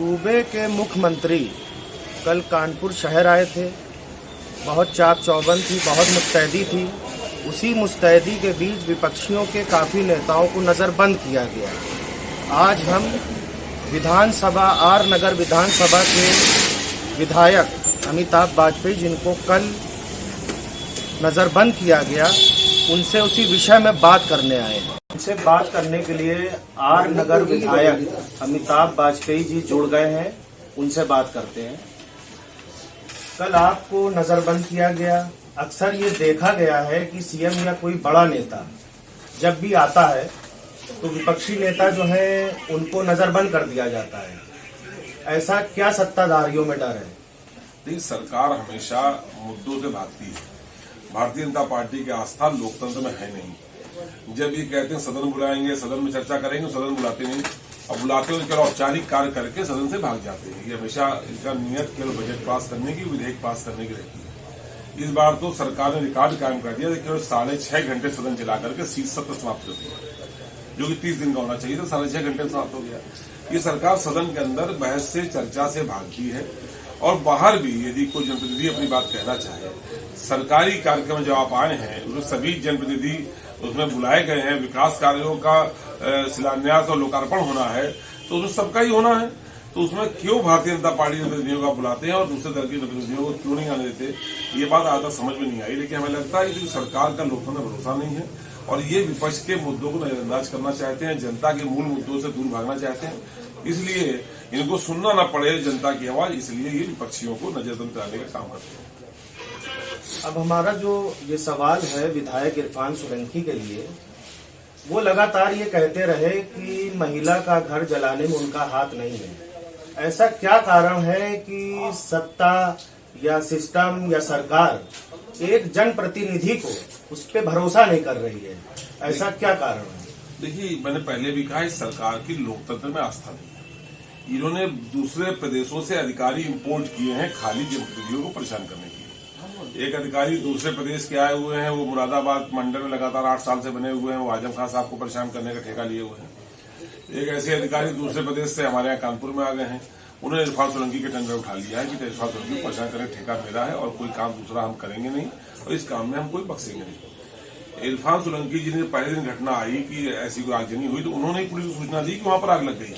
सूबे के मुख्यमंत्री कल कानपुर शहर आए थे। बहुत चाक चौबंद थी, बहुत मुस्तैदी थी। उसी मुस्तैदी के बीच विपक्षियों के काफ़ी नेताओं को नज़रबंद किया गया। आज हम विधानसभा आर नगर विधानसभा के विधायक अमिताभ वाजपेयी, जिनको कल नज़रबंद किया गया, उनसे उसी विषय में बात करने आए हैं। उनसे बात करने के लिए आर नगर विधायक अमिताभ वाजपेयी जी जुड़ गए हैं। उनसे बात करते हैं। कल आपको नज़रबंद किया गया। अक्सर ये देखा गया है कि सीएम या कोई बड़ा नेता जब भी आता है तो विपक्षी नेता जो है उनको नज़रबंद कर दिया जाता है। ऐसा क्या सत्ताधारियों में डर है? नहीं, सरकार हमेशा मुद्दों से भागती है। भारतीय जनता पार्टी की आस्था लोकतंत्र में है नहीं। जब ये कहते हैं सदन बुलाएंगे, सदन में चर्चा करेंगे, सदन बुलाते नहीं, और बुलाते हुए केवल औपचारिक कार्य करके सदन से भाग जाते हैं। ये हमेशा इसका नियत केवल बजट पास करने की, विधेयक पास करने की रहती है। इस बार तो सरकार ने रिकॉर्ड कायम कर दिया, केवल 6.5 घंटे सदन चला करके शीत सत्र समाप्त कर दिया, जो कि 30 दिन का होना चाहिए, तो 6.5 घंटे में समाप्त हो गया। ये सरकार सदन के अंदर बहस से, चर्चा से भागती है, और बाहर भी यदि कोई जनप्रतिनिधि अपनी बात कहना चाहे, सरकारी कार्यक्रम जब आप आए हैं उसमें सभी जनप्रतिनिधि उसमें बुलाए गए हैं, विकास कार्यों का शिलान्यास और लोकार्पण होना है, तो उसमें सबका ही होना है। तो उसमें क्यों भारतीय जनता पार्टी के प्रतिनिधियों का बुलाते हैं और दूसरे दल के प्रतिनिधियों को क्यों नहीं आने देते, ये बात आज तक समझ में नहीं आई। लेकिन हमें लगता है कि सरकार का लोकतंत्र में भरोसा नहीं है और ये विपक्ष के मुद्दों को नजरअंदाज करना चाहते हैं, जनता के मूल मुद्दों से दूर भागना चाहते हैं। इसलिए इनको सुनना न पड़े जनता की आवाज, इसलिए ये विपक्षियों को नजरबंद कराने का काम करते हैं। अब हमारा जो ये सवाल है विधायक इरफान सोलंकी के लिए, वो लगातार ये कहते रहे कि महिला का घर जलाने में उनका हाथ नहीं है। ऐसा क्या कारण है कि सत्ता या सिस्टम या सरकार एक जनप्रतिनिधि को उस पर भरोसा नहीं कर रही है? ऐसा क्या कारण है? देखिए, मैंने पहले भी कहा, इस सरकार की लोकतंत्र में आस्था नहीं है। इन्होंने दूसरे प्रदेशों से अधिकारी इंपोर्ट किए हैं खाली जनप्रतिनिधियों को परेशान करने के लिए। एक अधिकारी दूसरे प्रदेश के आए हुए हैं, वो मुरादाबाद मंडल में लगातार 8 साल से बने हुए हैं, वो आजम खान साहब को परेशान करने का ठेका लिए हुए हैं। एक ऐसे अधिकारी दूसरे प्रदेश से हमारे यहाँ कानपुर में आ गए हैं, उन्होंने इरफान सोलंकी के टेंडर उठा लिया है कि इरफान सोलंकी को परेशान करने का ठेका मेरा है और कोई काम दूसरा हम करेंगे नहीं और इस काम में हम कोई बख्शेंगे नहीं। इरफान सोलंकी जी ने पहले दिन घटना आई कि ऐसी कोई आगजनी हुई तो उन्होंने ही पुलिस को सूचना दी कि वहां पर आग लग गई।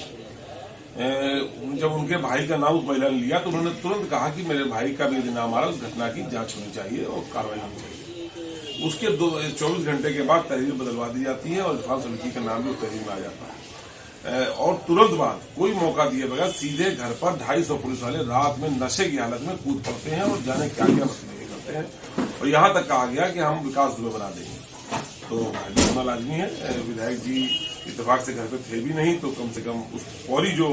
जब उनके भाई का नाम उस महिला ने लिया तो उन्होंने तुरंत कहा कि मेरे भाई का भी यदि नाम आ रहा है, उस घटना की जांच होनी चाहिए और कार्रवाई होनी चाहिए। उसके 24 घंटे के बाद तहरीर बदलवा दी जाती है और इरफान सोलंकी का नाम भी उस तहरीर में आ जाता है। और तुरंत बाद कोई मौका दिए बगैर सीधे घर पर 250 पुलिस वाले रात में नशे की हालत में कूद पड़ते हैं और जाने क्या क्या मसले करते हैं। और यहाँ तक कहा गया कि हम विकास दुबे बना देंगे। तो होना लाजमी है। विधायक जी इत्तेफाक से घर पे थे भी नहीं, तो कम से कम उस फौरी जो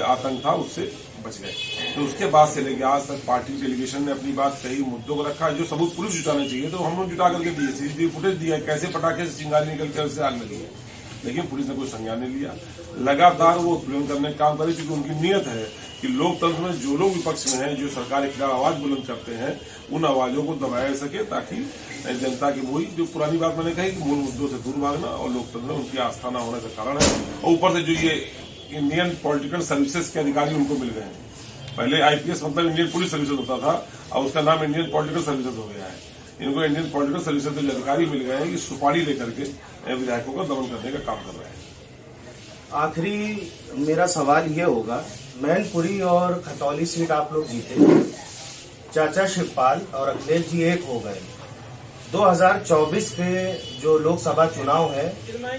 आतंक था उससे बच गए। तो उसके बाद से लेकर आज तक पार्टी डेलीगेशन ने अपनी बात कही, मुद्दों को रखा। जो सबूत पुलिस जुटाने चाहिए तो हम लोग जुटा करके दिए, सीसीटीवी फुटेज दिया, कैसे पटाखे से चिंगारी निकल कर उससे आग लगी है, लेकिन पुलिस ने कोई संज्ञान नहीं लिया। लगातार वो उत्पीड़न करने का काम करे, क्योंकि उनकी नीयत है कि लोकतंत्र में जो लोग विपक्ष में हैं, जो सरकार के खिलाफ आवाज बुलंद करते हैं, उन आवाजों को दबाया जा सके, ताकि जनता की वही जो पुरानी बात मैंने कही कि मूल मुद्दों से दूर भागना और लोकतंत्र में उनकी आस्था न होने का कारण है। और ऊपर से जो ये इंडियन पॉलिटिकल सर्विसेज के अधिकारी उनको मिल गए हैं। पहले आईपीएस मतलब इंडियन पुलिस सर्विसेज होता था, और उसका नाम इंडियन पॉलिटिकल सर्विसेज हो गया है। इनको इंडियन पॉलिटिकल सर्विसेज के अधिकारी मिल गए हैं कि सुपारी लेकर के विधायकों का दमन करने का काम कर रहे हैं। आखिरी मेरा सवाल ये होगा, मैनपुरी और खतौली सीट आप लोग जीते, चाचा शिवपाल और अखिलेश जी एक हो गए। 2024 के जो लोकसभा चुनाव है,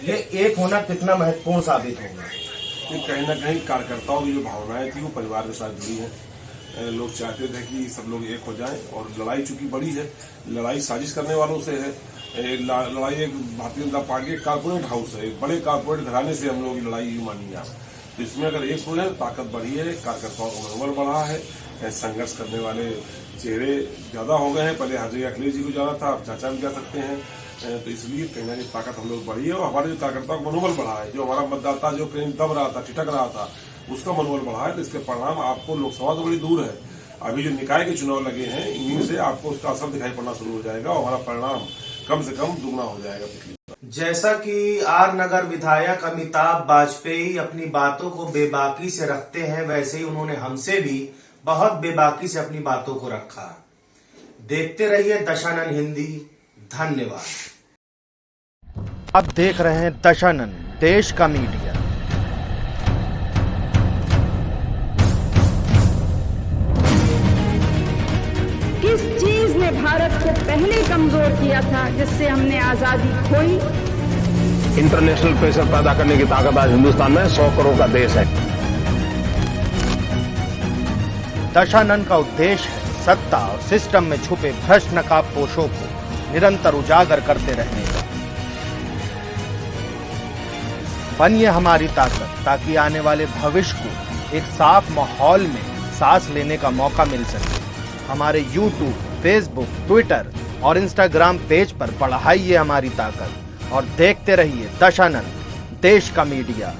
ये एक होना कितना महत्वपूर्ण साबित होगा? कहीं न कहीं कार्यकर्ताओं की जो भावनाएं थी वो परिवार के साथ जुड़ी है। लोग चाहते थे कि सब लोग एक हो जाएं, और लड़ाई चूंकि बड़ी है, लड़ाई साजिश करने वालों से है। लड़ाई एक भारतीय जनता पार्टी के कारपोरेट हाउस है, एक बड़े कारपोरेट घराने से हम लोग की लड़ाई मानी आप। तो इसमें अगर एक हो जाए ताकत बढ़ी है, कार्यकर्ताओं का मनोबल बढ़ा है, संघर्ष करने वाले चेहरे ज्यादा हो गए हैं। पहले हर जगह अखिलेश जी को जाना था, अब चाचा भी जा सकते हैं। तो इसलिए कहीं ना कहीं ताकत हम लोग बढ़ी है और हमारे जो कार्यकर्ताओं का मनोबल बढ़ा है। जो हमारा मतदाता जो कहीं दब रहा था, ठिठक रहा था, उसका मनोबल बढ़ा है। तो इसके परिणाम आपको, लोकसभा तो बड़ी दूर है, अभी जो निकाय के चुनाव लगे हैं, इन्हीं से आपको उसका असर दिखाई पड़ना शुरू हो जाएगा और हमारा परिणाम कम से कम दुगना हो जाएगा पिछली बार। जैसा कि आर नगर विधायक अमिताभ वाजपेयी अपनी बातों को बेबाकी से रखते हैं, वैसे ही उन्होंने हमसे भी बहुत बेबाकी से अपनी बातों को रखा। देखते रहिए दशानन हिंदी। धन्यवाद। आप देख रहे हैं दशानन, देश का मीडिया। किस चीज ने भारत को पहले कमजोर किया था जिससे हमने आजादी खोई? इंटरनेशनल प्रेशर पैदा करने की ताकत आज हिंदुस्तान में 100 करोड़ का देश है। दशानन का उद्देश्य है सत्ता और सिस्टम में छुपे भ्रष्ट नकाबपोशों को निरंतर उजागर करते रहने का। बनिए हमारी ताकत, ताकि आने वाले भविष्य को एक साफ माहौल में सांस लेने का मौका मिल सके। हमारे YouTube, Facebook, Twitter और Instagram पेज पर बढ़ाइए हमारी ताकत और देखते रहिए दशानन, देश का मीडिया।